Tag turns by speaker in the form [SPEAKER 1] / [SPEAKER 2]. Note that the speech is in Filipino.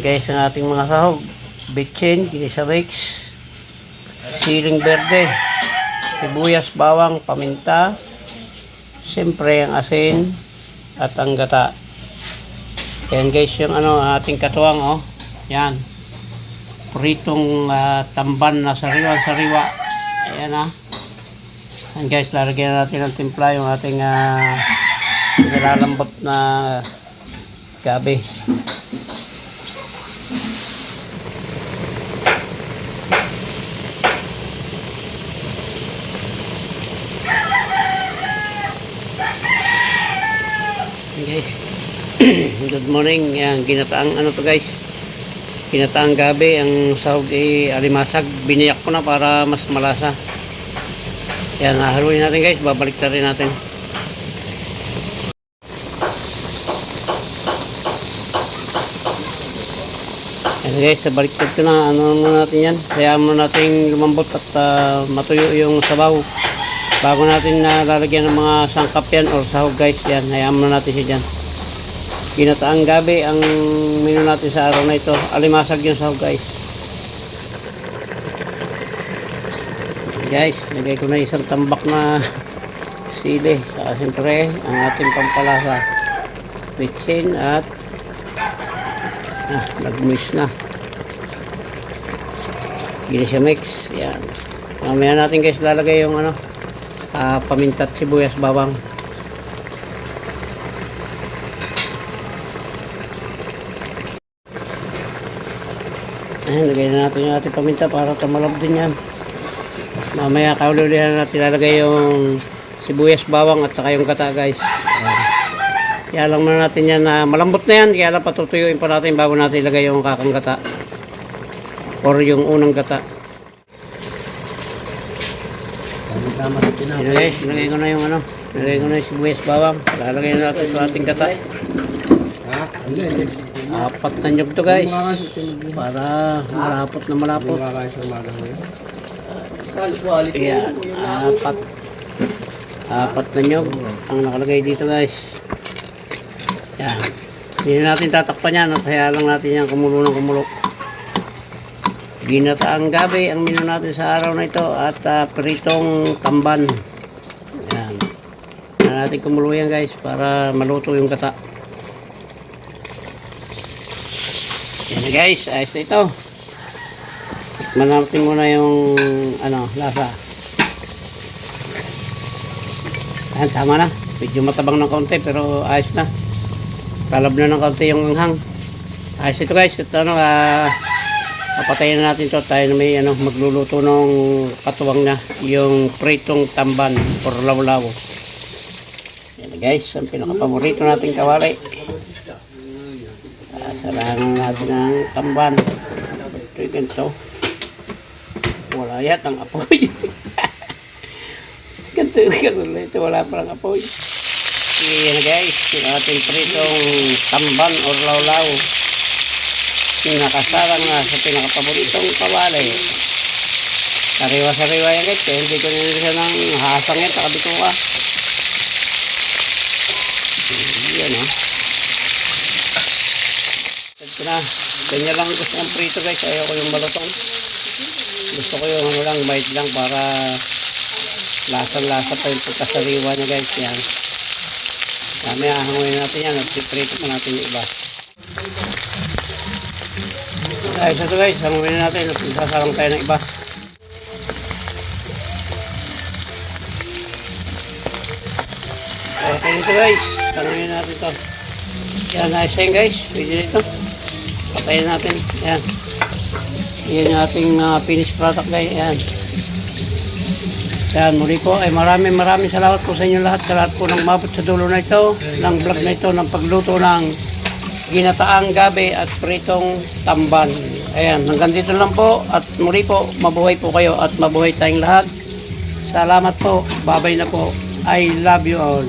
[SPEAKER 1] guys ang ating mga sahog. Bitchin, ginisa mix, siling berde, sibuyas, bawang, paminta, siyempre ang asin at ang gata. Yan guys yung ating katuwang, oh. Yan. Pritong tamban na sariwa. Ayan, ah. Yan guys, lalagyan natin ng timpla yung ating nilalambot na gabi. Guys, good morning. Yan, ginataang to guys, ginataang gabi. Ang sahog ay alimasag, biniyak ko na para mas malasa. Yan, haluin natin guys, babalik na rin natin. Yan guys, baliktad ko na. Muna natin yan, kaya muna natin lumambot at matuyo yung sabaw bago natin lalagyan ng mga sangkap yan or sahog guys. Yan, hayaan muna natin siya dyan. Ginataang gabi ang menu natin sa araw na ito. Alimasag yung sahog guys. Guys, lagay ko na isang tambak na sili. Siyempre ang ating pampalasa, bitchin at nagmuis na ginisa mix. Yan, mamaya natin guys lalagay yung paminta at sibuyas, bawang. Ayan, lagay na natin yung ating paminta para tumalab din yan. Mamaya kaulihan natin lalagay yung sibuyas, bawang at saka yung gata guys. Ayan. Kaya lang muna natin yan na malambot na yan, kaya lang patutuyuin pa natin bago natin ilagay yung kakang gata or yung unang gata. Yan guys, nilagay ko na yung nilagay ko na yung sibuyas, bawang. Lalagay na natin sa ating gata. Apat na nyug to guys, para malapot na malapot. Ayan, apat na nyug ang nakalagay dito guys. Yan, hindi natin tatakpan yan at hayaan lang natin yan kumulo ng kumulo. Ginataang gabi ang menu natin sa araw na ito at pritong tamban. Yan, hayaan natin kumulo yan guys para maluto yung gata. Yan guys, ayos na ito. Tikman natin muna yung lasa. Ayan, tama na. Medyo matabang ng kaunti pero ayos na. Talab na ng kaunti yung anghang. Ayos ito guys. Ito papatayin na natin ito. Tayo na may magluluto ng katuwang na yung pritong tamban or lawlaw. Yan guys, ang pinakapaborito nating kawali. Salangan natin ang tamban. Ito ganito. Wala yatang apoy. Ganito ito, wala parang apoy. Yan guys, yung ating pritong tamban or lawlaw. Nakasalang na sa pinakapaboritong kawali. Sariwa-sariwa yan guys, kaya hindi ko nila siya ng hasang yan, takabito ka. Yan ito na, ganyan lang gusto kong prito guys, ayaw ko yung malutong. Gusto ko yung mait lang para lasang-lasa pa yung pagkasariwa niya guys. Yan, kami hahanguin natin yan at prito pa natin yung iba. Guys, ito guys, hanguin natin at sasalang tayo ng iba. Okay ito guys, hanguin natin ito. Yan, nice yan guys, pwede nito. Patayin natin, yan. Yan yung ating finished product guys, yan. Yan, muli po ay maraming salamat po sa inyo lahat. Sa lahat po ng mabot sa dulo na ito, ng vlog na ito, ng pagluto ng ginataang gabi at pritong tamban. Ayan, hanggang dito lang po. At muli po, mabuhay po kayo at mabuhay tayong lahat. Salamat po, babay na po. I love you all.